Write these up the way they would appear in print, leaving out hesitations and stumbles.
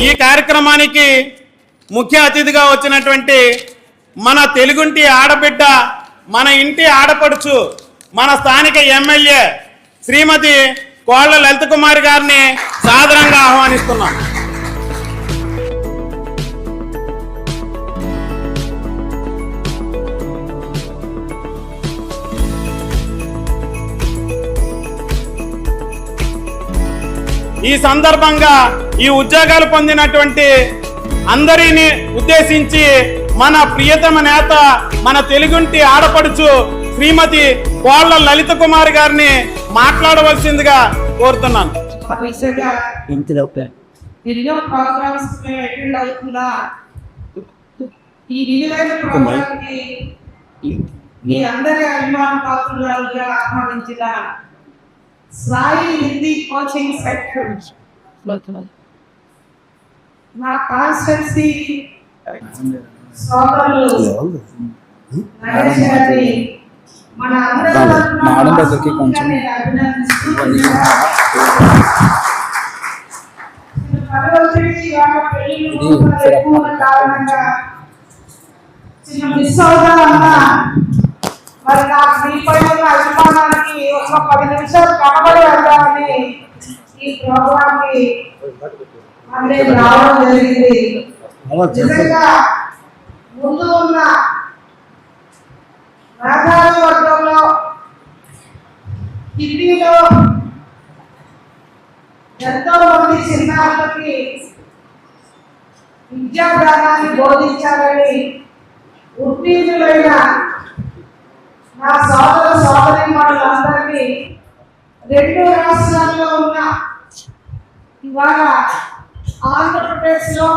ఈ కార్యక్రమానికి ముఖ్య అతిథిగా వచ్చినటువంటి మన తెలుగుంటి ఆడబిడ్డ, మన ఇంటి ఆడపడుచు, మన స్థానిక ఎమ్మెల్యే శ్రీమతి కోళ్ల లలిత కుమారి గారిని సాదరంగా ఆహ్వానిస్తున్నాం. ఈ సందర్భంగా ఈ ఉద్యోగాలు పొందినటువంటి అందరిని ఉద్దేశించి మన ప్రియతమ నేత, మన తెలుగుంటి ఆడపడుచు శ్రీమతి కోళ్ల లలిత కుమారి గారిని మాట్లాడవలసిందిగా కోరుతున్నాను. ఎన్నో ప్రోగ్రామ్స్ అటెండ్ అవుతున్నా ఈ విలువైన ప్రోగ్రాంకి మీ అందరి అభిమాన పాత్రులుగా ఆహ్వానించిన సాయి హిందీ కోచింగ్ సెంటర్ నా కాన్స్టెన్సీ సోదరులు నరేష్ గారి మన అందరికీ కొంచెం మిస్ అవుతామన్నా మరి నాకు మీపై ఉన్న అభిమానానికి ఒక 10 నిమిషాలు కనబడి వెళ్దామని ఈ ప్రోగ్రామ్ కి రావడం జరిగింది. నిజంగా ముందు ఉన్న రాజాల వర్గంలో హిందీలో ఎంతో మంది చిన్నారులకి విద్యాదానాన్ని బోధించాలని ఉత్తీర్ణులైన నా సోదర సోదరీమణులందరినీ 2 రాష్ట్రాల్లో ఉన్న ఇవాళ ఆంధ్రప్రదేశ్లో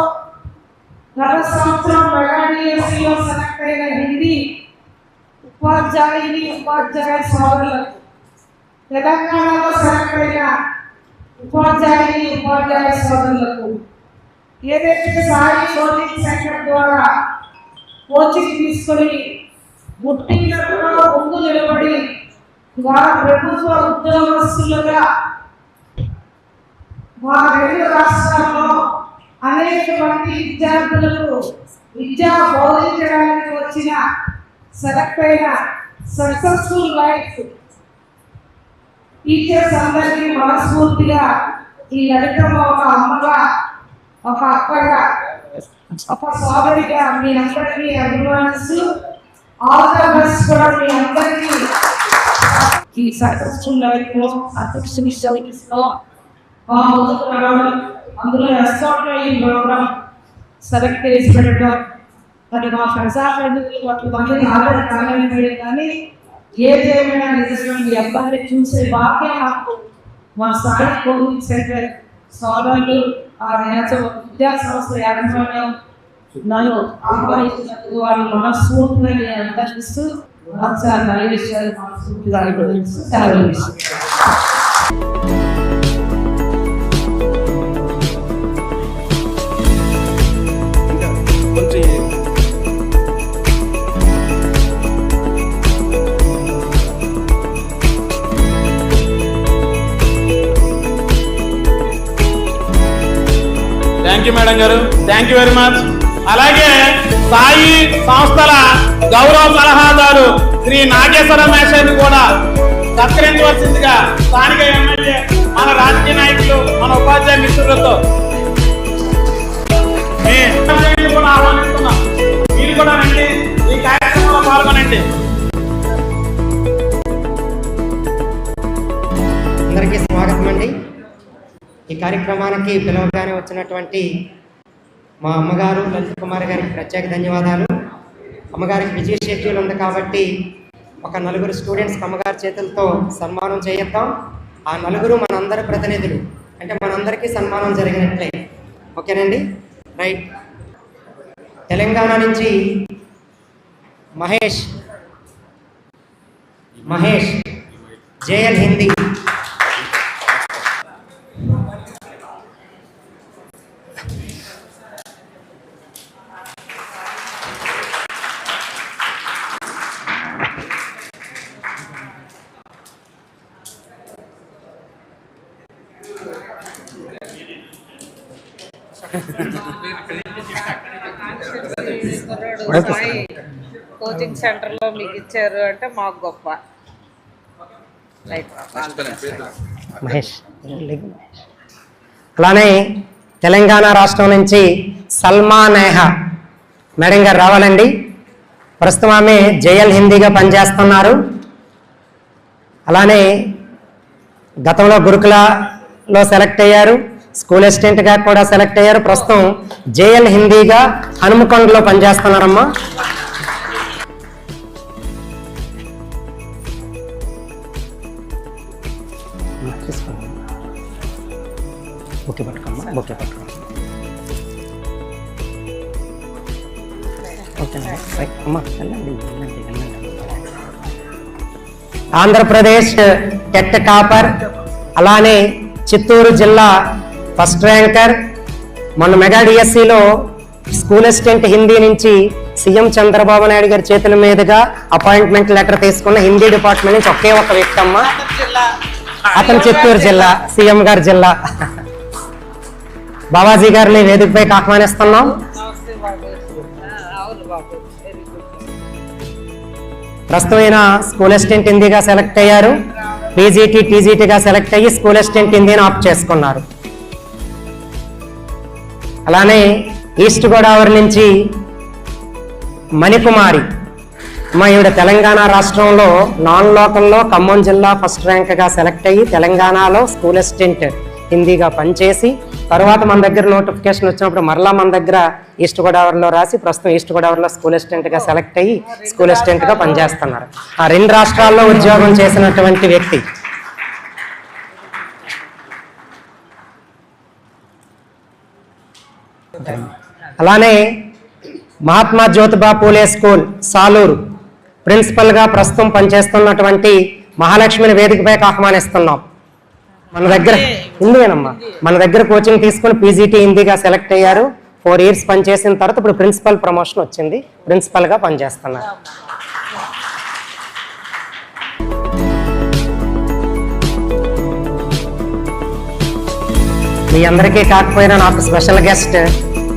గత సంవత్సరం మెగాడిఎస్సీలో సెలెక్ట్ అయిన హిందీ ఉపాధ్యాయ సోదరులకు, తెలంగాణలో సెలెక్ట్ అయిన ఉపాధ్యాయ సోదరులకు ఏదైతే సాయి కోచింగ్ సెంటర్ ద్వారా కోచింగ్ తీసుకొని గుర్తింపులో ముందు నిలబడి వారి ప్రభుత్వ ఉద్యోగస్తులుగా మా 2 రాష్ట్రాల్లో అనేక మంది విద్యార్థులకు విద్య బోధించడానికి వచ్చిన సెలెక్ట్ అయిన సక్సెస్ఫుల్ లైఫ్ టీచర్స్ అందరికీ మనస్ఫూర్తిగా ఈ లలితమ్మ ఒక అమ్మగా, ఒక అక్కగా, ఒక సోదరిగా మీ అందరికీ అభిమానిస్తూ ఆల్ ద బెస్ట్ కూడా మీ అందరికీ ఈ సక్సెస్ఫుల్ లైఫ్లో అందులో ఎస్ఆర్లో ఈ ప్రోగ్రామ్ సెలెక్ట్ చేసి పెట్టడం మరి మా ప్రజాప్రతినిధులు ఆల్రెడీ కాలేదు, కానీ ఏదేమైనా నిజంగా మీ అబ్బాయిని చూసే భాగ్యం నాకు మా సాయి కోచింగ్ సెంటర్ సోదరులు, ఆ నేత విద్యా సంస్థ యాజమాన్యం నన్ను ఆహ్వానించినందుకు వారి మనస్ఫూర్తిగా నేను అందిస్తూ ఒకసారి నరేష్ గారి మనస్ఫూర్తిగా సెలవు. థ్యాంక్ యూ మేడం గారు, థ్యాంక్ యూ వెరీ మచ్. అలాగే సాయి సంస్థల గౌరవ సలహాదారు శ్రీ నాగేశ్వర మేషాన్ని కూడా సత్కరించవలసిందిగా స్థానిక ఎమ్మెల్యే, మన రాజకీయ నాయకులు, మన ఉపాధ్యాయ మిత్రులతో కూడా ఆహ్వానిస్తున్నాం. మీరు కూడా రండి, ఈ కార్యక్రమంలో పాల్గొనండి. అందరికీ స్వాగతం అండి. ఈ కార్యక్రమానికి పిలవగానే వచ్చినటువంటి మా అమ్మగారు లలిత కుమారి గారికి ప్రత్యేక ధన్యవాదాలు. అమ్మగారికి విజయ షెడ్యూల్ ఉంది కాబట్టి ఒక 4 స్టూడెంట్స్కి అమ్మగారి చేతులతో సన్మానం చేయిద్దాం. ఆ 4 మనందరి ప్రతినిధులు, అంటే మనందరికీ సన్మానం జరిగినట్లే. ఓకేనండి, రైట్. తెలంగాణ నుంచి మహేష్ జేఎల్ హిందీ, కోచింగ్ సెంటర్లో మీకు ఇచ్చారు అంటే మాకు గొప్ప. మహేష్. అలానే తెలంగాణ రాష్ట్రం నుంచి సల్మా నేహా మేడం గారు రావాలండి. ప్రస్తుతం ఆమె జేఎల్ హిందీగా పనిచేస్తున్నారు. అలానే గతంలో గురుకులలో సెలెక్ట్ అయ్యారు, స్కూల్ అసిస్టెంట్గా కూడా సెలెక్ట్ అయ్యారు. ప్రస్తుతం జేఎల్ హిందీగా హనుమకొండలో పనిచేస్తున్నారమ్మా. ఓకే పట్టుకోమ్మా, ఓకే పట్టుకో. ఆంధ్రప్రదేశ్ టెట్ టాపర్, అలానే చిత్తూరు జిల్లా ఫస్ట్ ర్యాంకర్. మొన్న మెగా డిఎస్సిలో స్కూల్ అసిస్టెంట్ హిందీ నుంచి సీఎం చంద్రబాబు నాయుడు గారి చేతుల మీదుగా అపాయింట్మెంట్ లెటర్ తీసుకున్న హిందీ డిపార్ట్మెంట్ నుంచి ఒకే ఒక వ్యక్తి అమ్మ. అతను చిత్తూరు జిల్లా, సీఎం గారి జిల్లా. బాబాజీ గారిని వేదికపైకి ఆహ్వానిస్తున్నాం. ప్రస్తుతమైన స్కూల్ అసిస్టెంట్ హిందీగా సెలెక్ట్ అయ్యారు. పీజీటీ టీజీటీగా సెలెక్ట్ అయ్యి స్కూల్ అసిస్టెంట్ హిందీని ఆప్ట్ చేసుకున్నారు. అలానే ఈస్ట్ గోదావరి నుంచి మణికుమారి అమ్మ. ఈవిడ తెలంగాణ రాష్ట్రంలో నాన్ లోకల్లో ఖమ్మం జిల్లా ఫస్ట్ ర్యాంక్గా సెలెక్ట్ అయ్యి తెలంగాణలో స్కూల్ అసిస్టెంట్ హిందీగా పనిచేసి తర్వాత మన దగ్గర నోటిఫికేషన్ వచ్చినప్పుడు మరలా మన దగ్గర ఈస్ట్ గోదావరిలో రాసి ప్రస్తుతం ఈస్ట్ గోదావరిలో స్కూల్ అసిస్టెంట్గా సెలెక్ట్ అయ్యి స్కూల్ అసిస్టెంట్గా పనిచేస్తున్నారు. ఆ 2 రాష్ట్రాల్లో ఉద్యోగం చేసినటువంటి వ్యక్తి. అలానే మహాత్మా జ్యోతిబా పూలే స్కూల్ సాలూరు ప్రిన్సిపల్గా ప్రస్తుతం పనిచేస్తున్నటువంటి మహాలక్ష్మిని వేదికపైకి ఆహ్వానిస్తున్నాం. మన దగ్గర హిందీనమ్మా, మన దగ్గర కోచింగ్ తీసుకుని పీజీటీ హిందీగా సెలెక్ట్ అయ్యారు. 4 years పనిచేసిన తర్వాత ఇప్పుడు ప్రిన్సిపల్ ప్రమోషన్ వచ్చింది, ప్రిన్సిపల్గా పనిచేస్తున్నారు. మీ అందరికీ కాకపోయినా నాకు స్పెషల్ గెస్ట్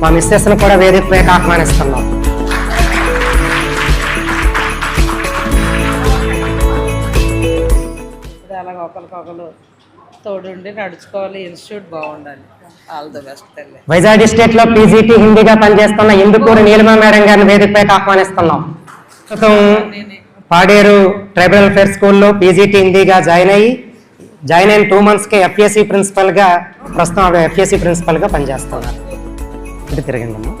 మా మిస్సెస్ను కూడా వేదికపైకి ఆహ్వానిస్తున్నాం. అలాగ ఒకరికొకరు తోడుండి నడుచుకోవాలి. ఇన్స్టిట్యూట్ బాగుండాలి. ఆల్ ది బెస్ట్ తల్లి. వైజాగ్ డిస్ట్రిక్ట్ లో పీజీటీ హిందీగా పనిచేస్తున్న ఇందుకూరు నీలిమా మేడం గారిని వేదికపైకి ఆహ్వానిస్తున్నాం. ప్రస్తుతం పాడేరు ట్రైబల్ వెల్ఫేర్ స్కూల్లో పీజీటీ హిందీగా జాయిన్ అయిన 2 monthsకే ఎఫ్ఏసి ప్రిన్సిపల్గా ప్రస్తుతం ఆవిడ ఎఫ్ఏసి ప్రిన్సిపల్గా పనిచేస్తున్నారు. ఇటు తిరగండమ్మా.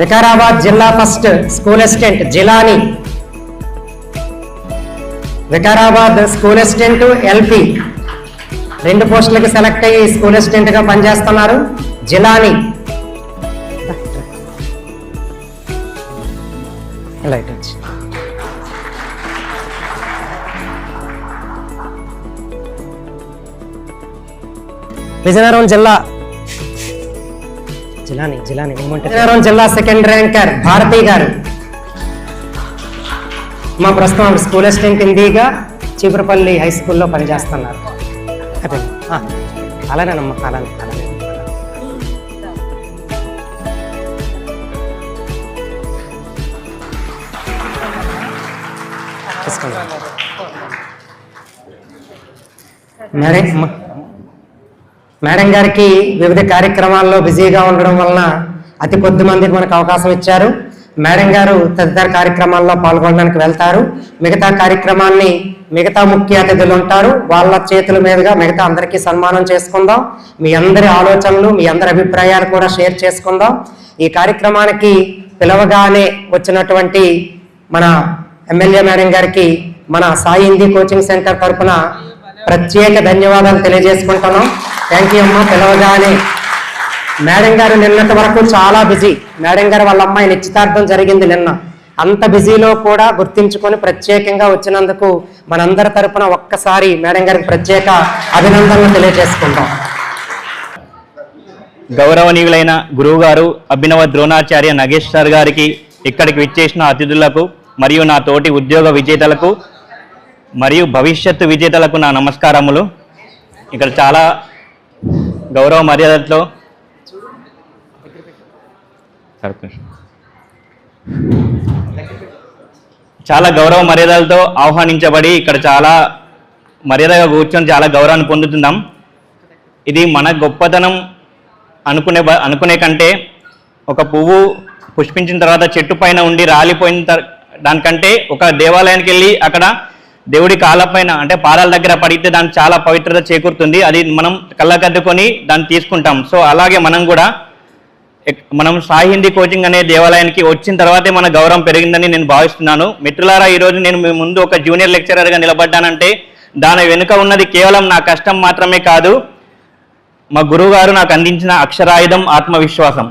వికారాబాద్ జిల్లా first school assistant Jilani. Vikarabad school assistant LP 2 పోస్టులకి సెలెక్ట్ అయ్యి స్కూల్ అసిస్టెంట్ గా పనిచేస్తున్నారు. జిలాని. విజయనగరం జిల్లా విజయనగరం జిల్లా 2nd ర్యాంకర్ భారతి గారు మా ప్రస్తుతం స్కూల్ అసిస్టెంట్ హిందీగా చీపురపల్లి హై స్కూల్లో పనిచేస్తున్నారు. అలానేనమ్మా, అలానే. మేడం గారికి వివిధ కార్యక్రమాల్లో బిజీగా ఉండడం వలన అతి కొద్ది మందికి మనకు అవకాశం ఇచ్చారు. మేడం గారు తదితర కార్యక్రమాల్లో పాల్గొనడానికి వెళ్తారు. మిగతా కార్యక్రమాన్ని మిగతా ముఖ్య అతిథులు ఉంటారు, వాళ్ళ చేతుల మీదుగా మిగతా అందరికీ సన్మానం చేసుకుందాం. మీ అందరి ఆలోచనలు, మీ అందరి అభిప్రాయాలు కూడా షేర్ చేసుకుందాం. ఈ కార్యక్రమానికి పిలవగానే వచ్చినటువంటి మన ఎమ్మెల్యే మేడం గారికి మన సాయి హిందీ కోచింగ్ సెంటర్ తరఫున ప్రత్యేక ధన్యవాదాలు తెలియజేసుకుంటున్నాం. థ్యాంక్ యూ అమ్మా. పిలవగానే మేడం గారు నిన్నటి వరకు చాలా బిజీ. మేడం గారు వాళ్ళ అమ్మాయి నిశ్చితార్థం జరిగింది నిన్న. అంత బిజీలో కూడా గుర్తించుకొని ప్రత్యేకంగా వచ్చినందుకు మనందరి తరపున ఒక్కసారి మేడం గారికి ప్రత్యేక అభినందనలు తెలియజేసుకుంటాం. గౌరవనీయులైన గురువు గారు అభినవ ద్రోణాచార్య నగేష్ సార్ గారికి, ఇక్కడికి విచ్చేసిన అతిథులకు, మరియు నా తోటి ఉద్యోగ విజేతలకు మరియు భవిష్యత్తు విజేతలకు నా నమస్కారములు. ఇక్కడ చాలా గౌరవ మర్యాదలతో ఆహ్వానించబడి ఇక్కడ చాలా మర్యాదగా కూర్చొని చాలా గౌరవాన్ని పొందుతున్నాం. ఇది మన గొప్పతనం అనుకునే కంటే ఒక పువ్వు పుష్పించిన తర్వాత చెట్టు పైన ఉండి రాలిపోయిన దానికంటే ఒక దేవాలయానికి వెళ్ళి అక్కడ దేవుడి కాళ్ళపైన అంటే పాదాల దగ్గర పడితే దానికి చాలా పవిత్రత చేకూరుతుంది. అది మనం కళ్ళకద్దుకొని దాన్ని తీసుకుంటాం. సో అలాగే మనం సాయి హిందీ కోచింగ్ అనే దేవాలయానికి వచ్చిన తర్వాతే మన గౌరవం పెరిగిందని నేను భావిస్తున్నాను. మిత్రులారా, ఈరోజు నేను మీ ముందు ఒక జూనియర్ లెక్చరర్గా నిలబడ్డానంటే దాని వెనుక ఉన్నది కేవలం నా కష్టం మాత్రమే కాదు, మా గురువు గారు నాకు అందించిన అక్షరాయుధం ఆత్మవిశ్వాసం.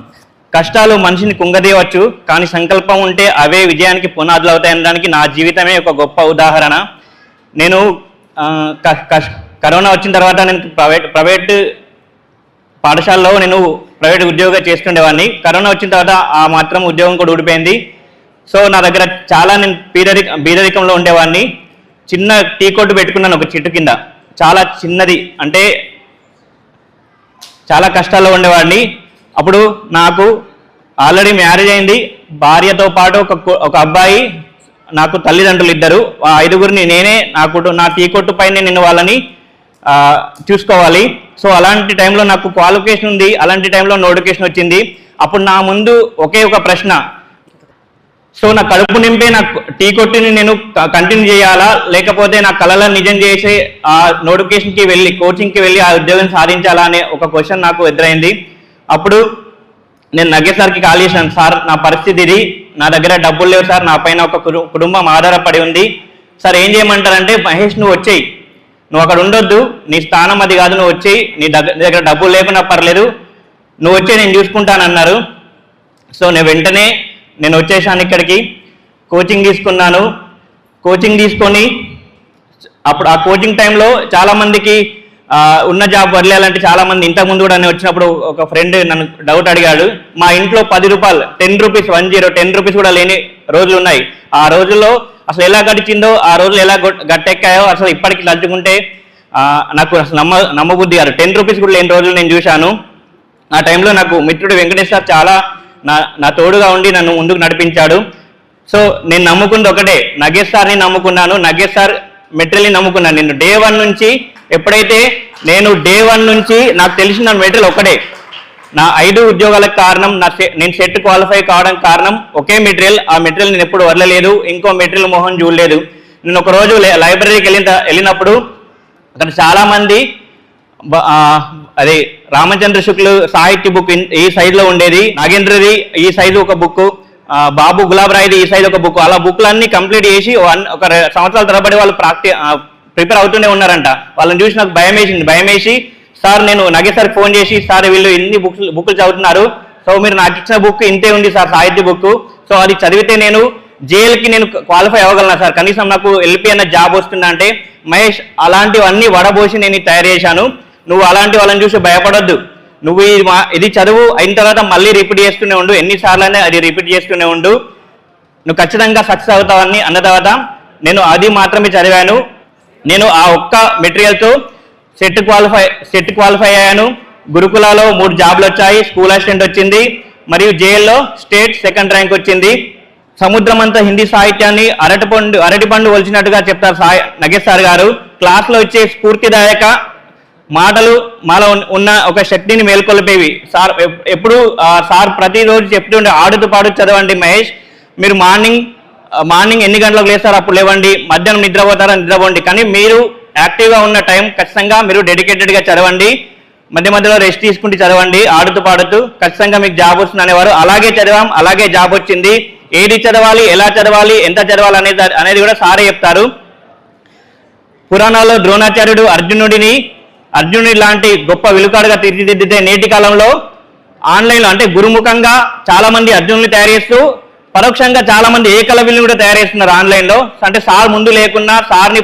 కష్టాలు మనిషిని కుంగదీయవచ్చు, కానీ సంకల్పం ఉంటే అవే విజయానికి పునాదులు అవుతాయనడానికి నా జీవితమే ఒక గొప్ప ఉదాహరణ. నేను కరోనా వచ్చిన తర్వాత నేను ప్రైవేట్ పాఠశాలలో నేను ప్రైవేట్ ఉద్యోగం చేస్తుండేవాడిని. కరోనా వచ్చిన తర్వాత ఆ మాత్రం ఉద్యోగం కూడా ఊడిపోయింది. సో నా దగ్గర చాలా నేను బీదరికంలో ఉండేవాడిని. చిన్న టీ కొట్టు పెట్టుకున్నాను ఒక చెట్టు కింద, చాలా చిన్నది, అంటే చాలా కష్టాల్లో ఉండేవాడిని. అప్పుడు నాకు ఆల్రెడీ మ్యారేజ్ అయింది, భార్యతో పాటు ఒక అబ్బాయి, నాకు తల్లిదండ్రులు ఇద్దరు. ఆ 5గురిని నేనే నా టీ కొట్టు పైన నేను వాళ్ళని చూసుకోవాలి. సో అలాంటి టైంలో నాకు క్వాలిఫికేషన్ ఉంది, అలాంటి టైంలో నోటిఫికేషన్ వచ్చింది. అప్పుడు నా ముందు ఒకే ఒక ప్రశ్న, సో నా కడుపు నింపే నా టీ కొట్టుని నేను కంటిన్యూ చేయాలా, లేకపోతే నా కళలను నిజం చేసే ఆ నోటిఫికేషన్కి వెళ్ళి కోచింగ్కి వెళ్ళి ఆ ఉద్యోగం సాధించాలా అనే ఒక క్వశ్చన్ నాకు ఎదురైంది. అప్పుడు నేను నగేష్ సార్కి కాల్ చేశాను, సార్ నా పరిస్థితి ఇది, నా దగ్గర డబ్బులు లేవు సార్, నా పైన ఒక కుటుంబం ఆధారపడి ఉంది సార్, ఏం చేయమంటారంటే మహేష్ నువ్వు వచ్చేయి, నువ్వు అక్కడ ఉండొద్దు, నీ స్థానం అది కాదు, నువ్వు వచ్చేయి, నీ దగ్గర డబ్బులు లేకున్నా పర్లేదు, నువ్వు వచ్చే నేను చూసుకుంటానన్నారు. సో వెంటనే నేను వచ్చేసాను ఇక్కడికి, కోచింగ్ తీసుకున్నాను. కోచింగ్ తీసుకొని అప్పుడు ఆ కోచింగ్ టైంలో చాలామందికి ఉన్న జాబ్ వదిలేయాలంటే చాలామంది ఇంతకుముందు కూడా నేను వచ్చినప్పుడు ఒక ఫ్రెండ్ నన్ను డౌట్ అడిగాడు, మా ఇంట్లో 10 రూపాయలు 10 రూపీస్ 10 రూపీస్ కూడా లేని రోజులు ఉన్నాయి. ఆ రోజుల్లో అసలు ఎలా గడిచిందో, ఆ రోజులు ఎలా గట్టెక్కాయో అసలు ఇప్పటికి తలుచుకుంటే నాకు అసలు నమ్మబుద్ధి కాదు. 10 రూపీస్ కూడా లేని రోజులు నేను చూశాను. ఆ టైంలో నాకు మిత్రుడు వెంకటేష్ సార్ చాలా నా తోడుగా ఉండి నన్ను ముందుకు నడిపించాడు. సో నేను నమ్ముకుంది ఒకటే, నగేష్ సార్ని నమ్ముకున్నాను, నగేష్ సార్ మెటీరియల్ని నమ్ముకున్నాను. నేను డే 1 నుంచి నాకు తెలిసిన మెటీరియల్ ఒకటే. నా 5 ఉద్యోగాలకు కారణం, నేను సెట్ క్వాలిఫై కావడం కారణం ఒకే మెటీరియల్. ఆ మెటీరియల్ నేను ఎప్పుడు వదలలేదు, ఇంకో మెటీరియల్ మొహం చూడలేదు. నేను ఒకరోజు లైబ్రరీకి వెళ్ళినప్పుడు అక్కడ చాలామంది అదే రామచంద్ర శుక్లు సాహిత్య బుక్ ఈ సైడ్లో ఉండేది, నాగేంద్రది ఈ సైజు ఒక బుక్, బాబు గులాబ్ రాయ్ది ఈ సైజు ఒక బుక్, అలా బుక్లన్నీ కంప్లీట్ చేసి ఒక సంవత్సరాల తరబడి వాళ్ళు ప్రిపేర్ అవుతూనే ఉన్నారంట. వాళ్ళని చూసి నాకు భయం వేసి సార్ నేను నగేష్ సార్కి ఫోన్ చేసి, సార్ వీళ్ళు ఇన్ని బుక్లు చదువుతున్నారు, సో మీరు నాకు ఇచ్చిన బుక్ ఇంతే ఉంది సార్, సాహిత్య బుక్, సో అది చదివితే నేను జైలుకి నేను క్వాలిఫై అవ్వగలనా సార్, కనీసం నాకు ఎల్పి అన్న జాబ్ వస్తుందా అంటే, మహేష్ అలాంటివన్నీ వడబోసి నేను తయారు చేశాను, నువ్వు అలాంటి వాళ్ళని చూసి భయపడొద్దు, నువ్వు ఇది చదువు అయిన తర్వాత మళ్ళీ రిపీట్ చేస్తూనే ఉండు, ఎన్నిసార్లనే అది రిపీట్ చేస్తూనే ఉండు, నువ్వు ఖచ్చితంగా సక్సెస్ అవుతావని అన్న తర్వాత నేను అది మాత్రమే చదివాను. నేను ఆ ఒక్క మెటీరియల్తో సెట్ క్వాలిఫై అయ్యాను. గురుకులాలో 3 జాబ్లు వచ్చాయి, స్కూల్ అసిస్టెంట్ వచ్చింది, మరియు జేఎల్లో స్టేట్ 2nd ర్యాంక్ వచ్చింది. సముద్రం అంతా హిందీ సాహిత్యాన్ని అరటిపండు ఒలిచినట్టుగా చెప్తారు నగేష్ సార్ గారు. క్లాస్లో ఇచ్చే స్ఫూర్తిదాయక మాటలు మాలో ఉన్న ఒక శక్తిని మేల్కొల్పేవి. ఎప్పుడు సార్ ప్రతిరోజు చెప్తుండే, ఆడుతూ పాడుతూ చదవండి మహేష్, మీరు మార్నింగ్ ఎన్ని గంటలకు లేస్తారు అప్పుడు లేవండి, మధ్యాహ్నం నిద్రపోతారా నిద్రపోండి, కానీ మీరు యాక్టివ్గా ఉన్న టైం ఖచ్చితంగా మీరు డెడికేటెడ్గా చదవండి, మధ్య మధ్యలో రెస్ట్ తీసుకుంటూ చదవండి, ఆడుతూ పాడుతూ ఖచ్చితంగా మీకు జాబ్ వస్తుంది అనేవారు. అలాగే చదివాం, అలాగే జాబ్ వచ్చింది. ఏది చదవాలి, ఎలా చదవాలి, ఎంత చదవాలి అనేది కూడా సారే చెప్తారు. పురాణాల్లో ద్రోణాచార్యుడు అర్జునుడి లాంటి గొప్ప విలుకాడుగా తీర్చిదిద్దితే నేటి కాలంలో ఆన్లైన్లో అంటే గురుముఖంగా చాలా మంది అర్జునుల్ని తయారు చేస్తూ పరోక్షంగా చాలా మంది ఏకలవ్యుల్ని కూడా తయారు చేస్తున్నారు ఆన్లైన్లో. అంటే సార్ ముందు లేకున్నా సార్ని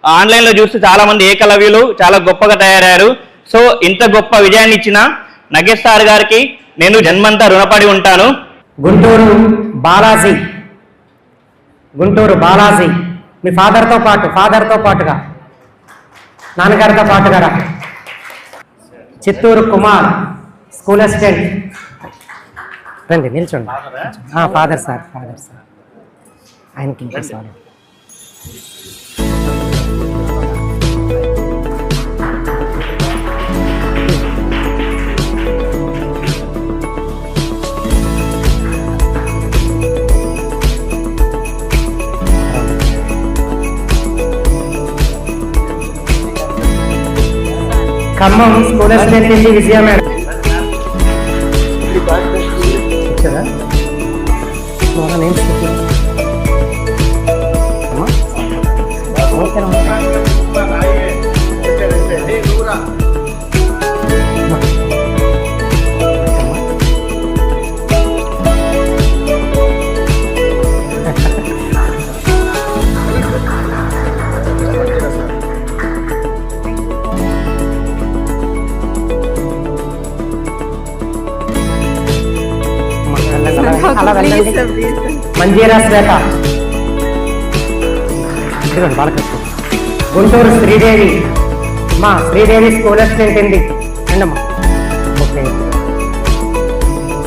ఆన్లైన్లో చూస్తూ చాలా మంది ఏకలవ్యులు చాలా గొప్పగా తయారయ్యారు. సో ఇంత గొప్ప విజయాన్ని ఇచ్చిన నగేష్ సార్ గారికి నేను జన్మంతా రుణపడి ఉంటాను. గుంటూరు బాలాజీ గుంటూరు బాలాజీ, మీ ఫాదర్తో పాటుగా నాన్నగారితో పాటుగా రా. Chittoor Kumar, school assistant. రండి నిల్చోండి. ఫాదర్ సార్ ఆయనకి ఇంకా సార్. ఖమ్మం స్కూల్ అసిస్టెంట్ నుంచి విజయ మేడం. అలా వెళ్ళండి. మంజీరా శ్వేత, ఇదిగోండి బాలకృష్ణ. గుంటూరు శ్రీదేవి, శ్రీదేవి స్కూల్ అసిస్టెంట్ అండి. రండమ్మా. ఓకే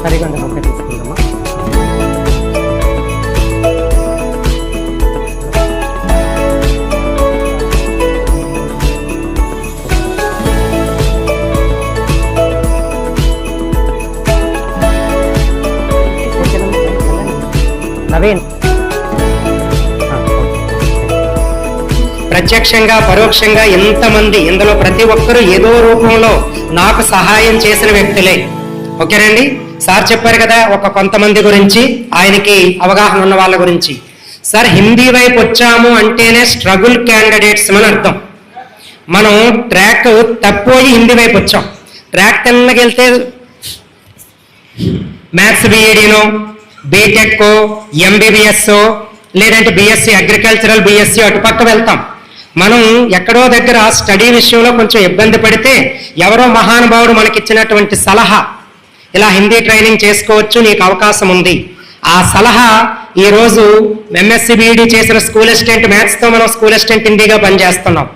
సరిగా ఓకే తీసుకుందమ్మా. నవీన్, ప్రత్యక్షంగా పరోక్షంగా ఎంతమంది ఇందులో ప్రతి ఒక్కరూ ఏదో రూపంలో నాకు సహాయం చేసిన వ్యక్తులే. ఓకేనండి. సార్ చెప్పారు కదా ఒక కొంతమంది గురించి, ఆయనకి అవగాహన ఉన్న వాళ్ళ గురించి. సార్ హిందీ వైపు వచ్చాము అంటేనే స్ట్రగుల్ క్యాండిడేట్స్ అని అర్థం. మనం ట్రాక్ తప్పిపోయి హిందీ వైపు వచ్చాం. ట్రాక్ తిన్నకి వెళ్తే మ్యాథ్స్ బిఈడినో, బీటెక్, ఎంబీబీఎస్, లేదంటే బీఎస్సీ అగ్రికల్చరల్, బీఎస్సీ అటుపక్క వెళ్తాం. మనం ఎక్కడో దగ్గర స్టడీ విషయంలో కొంచెం ఇబ్బంది పడితే ఎవరో మహానుభావుడు మనకిచ్చినటువంటి సలహా, ఇలా హిందీ ట్రైనింగ్ చేసుకోవచ్చు, నీకు అవకాశం ఉంది. ఆ సలహా ఈరోజు ఎంఎస్సీ బీఈడీ చేసిన స్కూల్ అసిస్టెంట్ మ్యాథ్స్తో మనం స్కూల్ అసిస్టెంట్ హిందీగా పనిచేస్తున్నాం.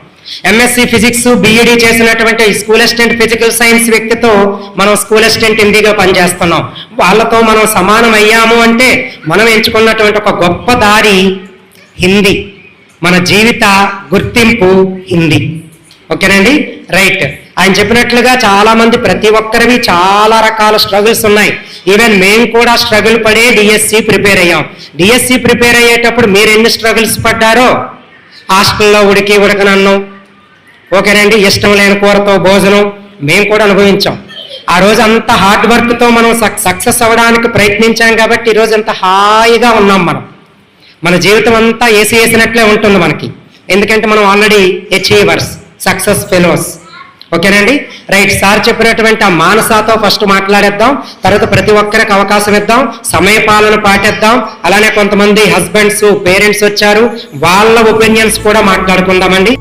ఎంఎస్సీ ఫిజిక్స్ బీఈడీ చేసినటువంటి స్కూల్ అసిస్టెంట్ ఫిజికల్ సైన్స్ వ్యక్తితో మనం స్కూల్ అసిస్టెంట్ హిందీగా పనిచేస్తున్నాం. వాళ్ళతో మనం సమానం అయ్యాము అంటే మనం ఎంచుకున్నటువంటి ఒక గొప్ప దారి హిందీ. మన జీవిత గుర్తింపు హిందీ. ఓకేనండి. రైట్. ఆయన చెప్పినట్లుగా చాలా మంది ప్రతి ఒక్కరివి చాలా రకాల స్ట్రగుల్స్ ఉన్నాయి. ఈవెన్ మేము కూడా స్ట్రగుల్ పడే డిఎస్సి ప్రిపేర్ అయ్యాం. డిఎస్సి ప్రిపేర్ అయ్యేటప్పుడు మీరు ఎన్ని స్ట్రగుల్స్ పడ్డారో, హాస్టల్లో ఉడకనన్నం, ఓకేనండి, ఇష్టం లేని కూరతో భోజనం మేము కూడా అనుభవించాం. ఆ రోజు అంత హార్డ్ వర్క్తో మనం సక్సెస్ అవ్వడానికి ప్రయత్నించాం కాబట్టి ఈరోజు అంత హాయిగా ఉన్నాం. మన జీవితం అంతా ఏసీ వేసినట్లే ఉంటుంది మనకి. ఎందుకంటే మనం ఆల్రెడీ అచీవర్స్, సక్సెస్ ఫెలోస్. ఓకేనండి. రైట్. సార్ చెప్పినటువంటి ఆ మానసాతో ఫస్ట్ మాట్లాడేద్దాం, తర్వాత ప్రతి ఒక్కరికి అవకాశం ఇద్దాం, సమయపాలన పాటిద్దాం. అలానే కొంతమంది హస్బెండ్స్, పేరెంట్స్ వచ్చారు, వాళ్ళ ఒపీనియన్స్ కూడా మాట్లాడుకుందామండి.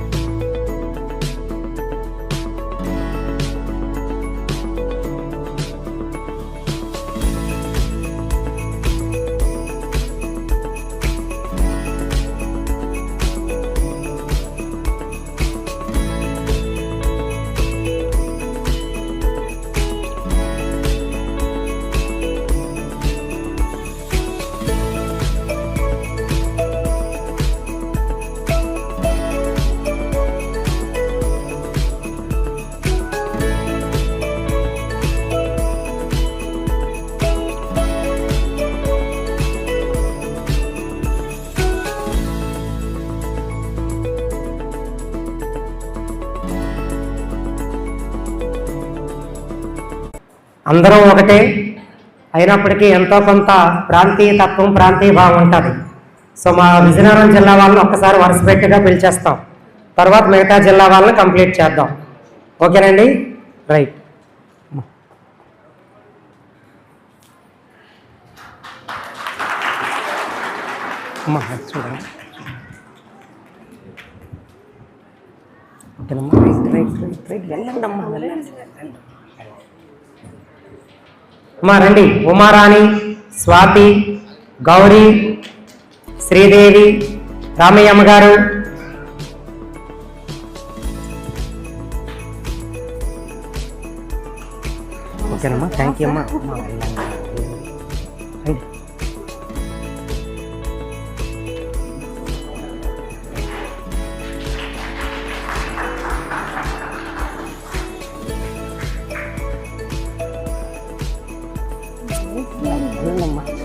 అందరం ఒకటే అయినప్పటికీ ఎంతో కొంత ప్రాంతీయ తత్వం, ప్రాంతీయ భావం ఉంటుంది. సో మా విజయనగరం జిల్లా వాళ్ళని ఒక్కసారి వరుస పెట్టిగా పిలిచేస్తాం, తర్వాత మిగతా జిల్లా వాళ్ళని కంప్లీట్ చేద్దాం. ఓకేనండి. రైట్. చూడండి. ఓకేనమ్మా. వెళ్ళండి అమ్మా, వెళ్ళండి. అమ్మా రండి. ఉమారాణి, స్వాతి, గౌరీ, శ్రీదేవి, రామయ్యమ్మ గారు, ఓకేనమ్మా. థ్యాంక్ యూ అమ్మా.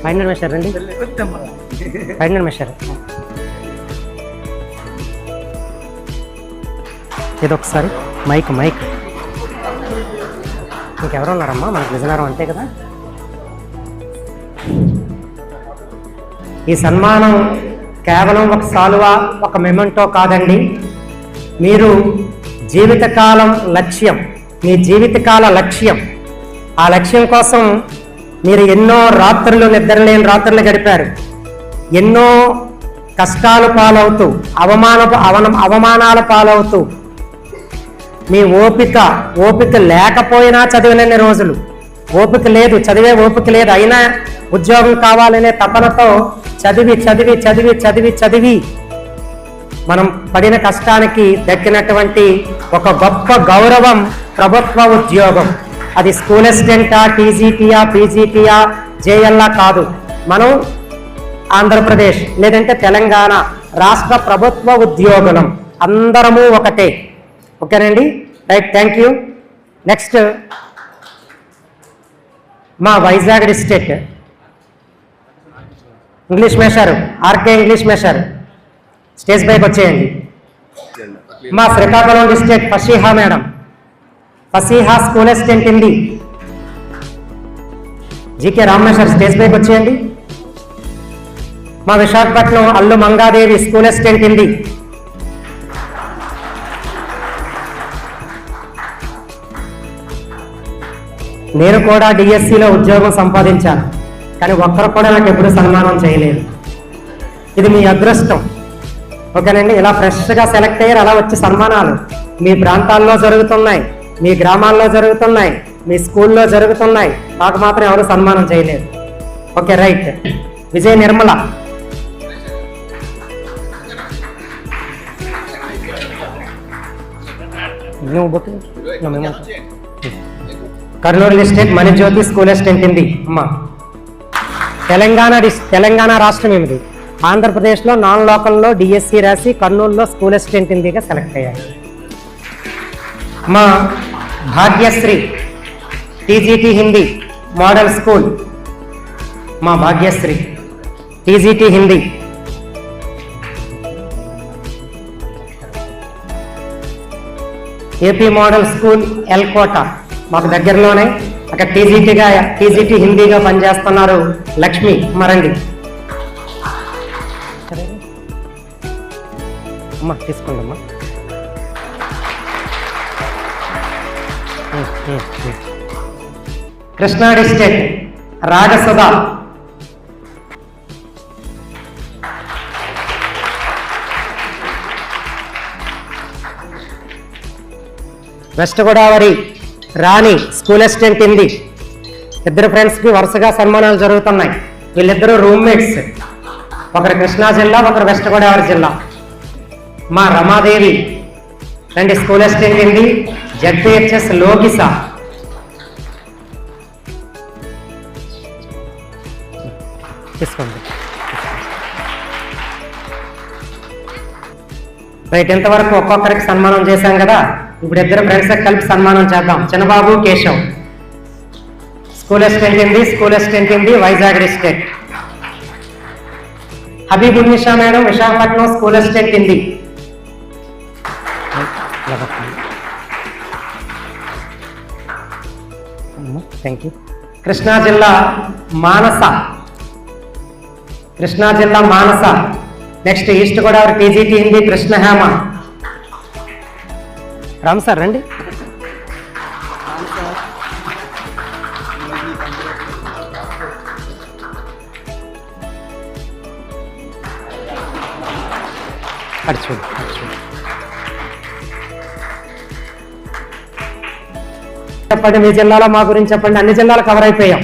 ఫైనల్ మెషర్ రండి, ఫైనల్ మెషర్. ఇది ఒకసారి మైక్ ఇంకెవరు ఉన్నారమ్మా? మనకు విజయనగరం అంతే కదా. ఈ సన్మానం కేవలం ఒక సాలువా, ఒక మెమెంటో కాదండి. మీరు జీవితకాలం లక్ష్యం, మీ జీవితకాల లక్ష్యం, ఆ లక్ష్యం కోసం మీరు ఎన్నో రాత్రులు, నిద్రలేని రాత్రులు గడిపారు. ఎన్నో కష్టాలు పాలవుతూ, అవమానాల పాలవుతూ, మీ ఓపిక లేకపోయినా చదివినన్ని రోజులు, ఓపిక లేదు, చదివే ఓపిక లేదు, అయినా ఉద్యోగం కావాలనే తపనతో చదివి మనం పడిన కష్టానికి దక్కినటువంటి ఒక గొప్ప గౌరవం ప్రభుత్వ ఉద్యోగం. అది స్కూల్ అసిస్టెంటా, టీజీటీయా, పీజీటీయా, జేఎల్లా కాదు. మనం ఆంధ్రప్రదేశ్ లేదంటే తెలంగాణ రాష్ట్ర ప్రభుత్వ ఉద్యోగులం, అందరము ఒకటే. ఓకేనండి, రైట్, థ్యాంక్ యూ. నెక్స్ట్ మా వైజాగ్ డిస్ట్రిక్ట్ ఇంగ్లీష్ మేషారు, ఆర్కే ఇంగ్లీష్ మేషారు, స్టేజ్ పైకి వచ్చేయండి. మా Srikakulam district Fasiha madam, Fasiha school assistant Hindi, GK Rameshwar, stage పైకి వచ్చేయండి. మా విశాఖపట్నం అల్లు మంగాదేవి స్కూల్ అసిస్టెంట్ హిందీ. నేను కూడా డిఎస్సిలో ఉద్యోగం సంపాదించాను, కానీ ఒక్కరు కూడా నాకు ఎప్పుడు సన్మానం చేయలేదు. ఇది మీ అదృష్టం. ఓకేనండి, ఇలా ఫ్రెష్గా సెలెక్ట్ అయ్యారు, అలా వచ్చే సన్మానాలు మీ ప్రాంతాల్లో జరుగుతున్నాయి, మీ గ్రామాల్లో జరుగుతున్నాయి, మీ స్కూల్లో జరుగుతున్నాయి. నాకు మాత్రం ఎవరు సన్మానం చేయలేదు. Okay, right. Vijaya Nirmala, Kurnool district Manijyothi school assistant Hindi. అమ్మా, తెలంగాణ రాష్ట్రం ఏమిటి? ఆంధ్రప్రదేశ్లో నాన్ లోకల్లో డిఎస్సి రాసి కర్నూలులో స్కూల్ అసిస్టెంట్ హిందీగా సెలెక్ట్ అయ్యారు. మా Bhagyashri TGT Hindi model school, మా Bhagyashri TGT Hindi. AP model school Elkota, మాకు దగ్గరలోనే, అక్కడ టీజీటీ హిందీగా పనిచేస్తున్నారు లక్ష్మి. మరండి అమ్మా, తీసుకోండి అమ్మా. కృష్ణా డిస్ట్రిక్ట్ రాగసుధ, వెస్ట్ గోదావరి రాణి స్కూల్ అసిస్టెంట్ హిందీ. ఇద్దరు ఫ్రెండ్స్కి వరుసగా సన్మానాలు జరుగుతున్నాయి. వీళ్ళిద్దరూ రూమ్మేట్స్, ఒకరు కృష్ణా జిల్లా, ఒకరు వెస్ట్ గోదావరి జిల్లా. మా రమాదేవి రండి, స్కూల్ అసిస్టెంట్ హిందీ, జడ్పిహెచ్ఎస్ లోకిసా. తీసుకోండి. రైట్, ఇంతవరకు ఒక్కొక్కరికి సన్మానం చేశాం కదా. ఇప్పుడు ఇద్దరు ఫ్రెండ్స్ కలిపి సన్మానం చేద్దాం. Chinnababu, Keshav school assistant Hindi Vizag district. Habibunnisa madam Visakhapatnam school assistant Hindi. Thank you. Krishna జిల్లా Manasa. Next east Godavari TGT Hindi Krishnahema. Ram sir రండి. చూడు చెప్పండి, మీ జిల్లాలో మా గురించి చెప్పండి. అన్ని జిల్లాలు కవర్ అయిపోయాం.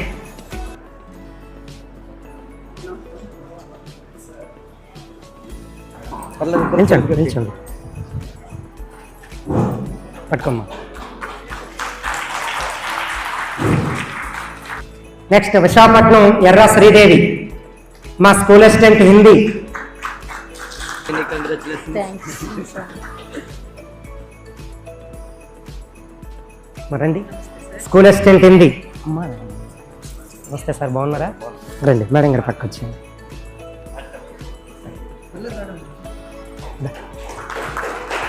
నిల్చోండి నిల్చోండి, పట్టుకోమ్మా. నెక్స్ట్ విశాఖపట్నం ఎర్ర శ్రీదేవి, మా స్కూల్ అసిస్టెంట్ హిందీ. మరండి స్కూల్ అసిస్టెంట్ హిందీ. అమ్మా నమస్తే సార్, బాగున్నారా? రండి మేడం గారు పక్క వచ్చేయండి.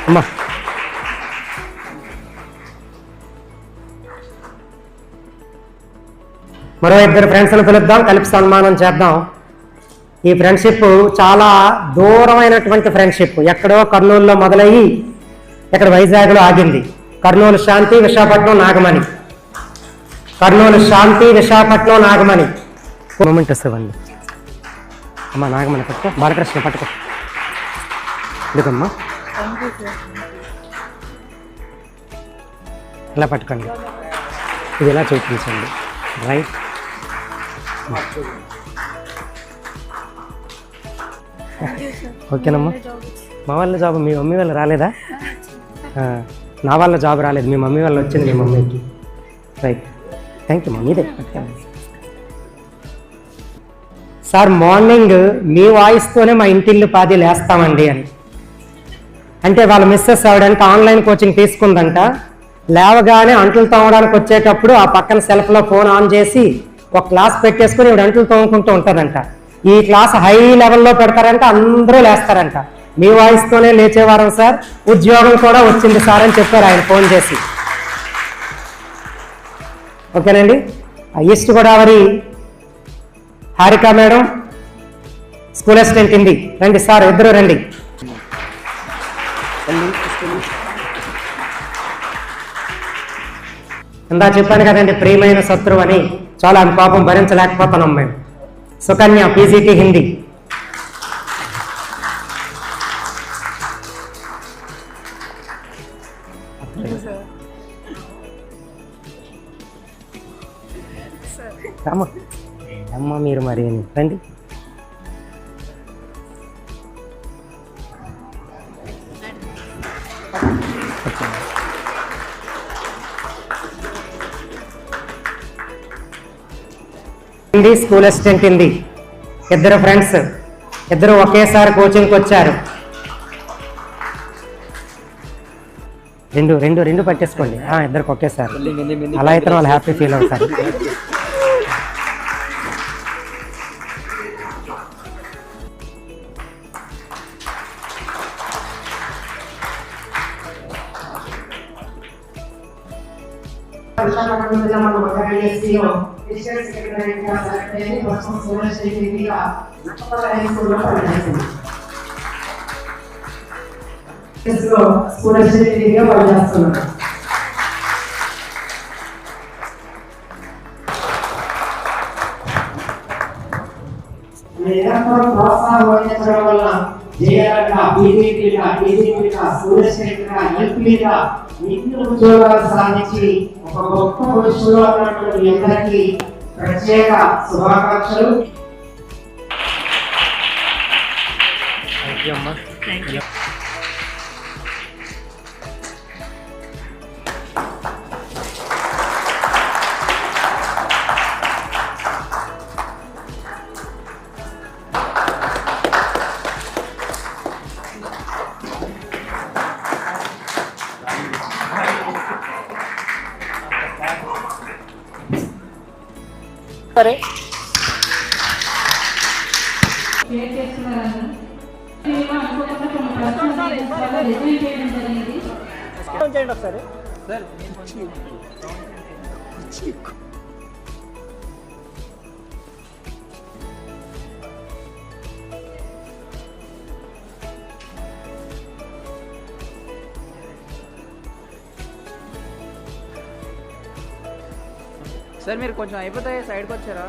అమ్మా మరో ఇద్దరు ఫ్రెండ్స్ని పిలుద్దాం, కలిపి సన్మానం చేద్దాం. ఈ ఫ్రెండ్షిప్ చాలా దూరమైనటువంటి ఫ్రెండ్షిప్. ఎక్కడో కర్నూలులో మొదలయ్యి ఇక్కడ వైజాగ్లో ఆగింది. కర్నూలు శాంతి, విశాఖపట్నం నాగమణి. కర్నూలు శాంతి, విశాఖపట్నం నాగమణి. మూమెంట్ వస్తామండి. అమ్మా నాగమణి పట్టుకో, బాలకృష్ణ పట్టుకో. ఎందుకమ్మా ఇలా పట్టుకోండి, ఇది ఇలా చూపించండి. రైట్, ఓకేనమ్మా. మా వాళ్ళ జాబ్ మీ మమ్మీ వాళ్ళు రాలేదా? నా వాళ్ళ జాబ్ రాలేదు, మీ మమ్మీ వాళ్ళు వచ్చింది మీ మమ్మీకి. Right, thank you mummy. ఇదే సార్, మార్నింగ్ మీ వాయిస్తోనే మా ఇంటిల్లు పాది లేస్తామండి అని. అంటే వాళ్ళ మిస్సెస్ ఆవిడంటే ఆన్లైన్ కోచింగ్ తీసుకుందంట. లేవగానే అంట్లు తోమడానికి వచ్చేటప్పుడు ఆ పక్కన సెల్ఫ్లో ఫోన్ ఆన్ చేసి ఒక క్లాస్ పెట్టేసుకుని ఇవిడ అంట్లు తోముకుంటూ ఉంటుందంట. ఈ క్లాస్ హై లెవెల్లో పెడతారంట, అందరూ లేస్తారంట. మీ వాయిస్తోనే లేచేవారం సార్, ఉద్యోగం కూడా వచ్చింది సార్ అని చెప్పారు ఆయన ఫోన్ చేసి. ఓకేనండి. East Godavari Harika madam, school assistant Hindi. రండి సార్, ఇద్దరు రండి. ఇందా చెప్పాను కదండి ప్రియమైన శత్రువు అని, చాలా ఆమె పాపం భరించలేకపోతున్నాం మేము. సుకన్య పీజీటీ హిందీ. అమ్మ మీరు మరి రండి. Hindi school assistant Hindi. ఇద్దరు ఫ్రెండ్స్, ఇద్దరు ఒకేసారి కోచింగ్కి వచ్చారు. రెండు రెండు రెండు పట్టేసుకోండి, ఇద్దరికి ఒకేసారి. అలా అయితే వాళ్ళు హ్యాపీ ఫీల్ అవుతారు. ప్రోత్సాహం వహించడం వల్ల జేఆర్గా, బీజేపీగా, టీజీపీగా, సూర్యశేఖర్గా, ఎల్పీగా ఎన్ని ఉద్యోగాలు సాధించి ఒక గొప్ప పొజిషన్లో ఉన్నటువంటి మీ అందరికీ ప్రత్యేక శుభాకాంక్షలు. సరే చేయండి ఒకసారి. సార్ మీరు కొంచెం అయిపోతే సైడ్కి వచ్చారా?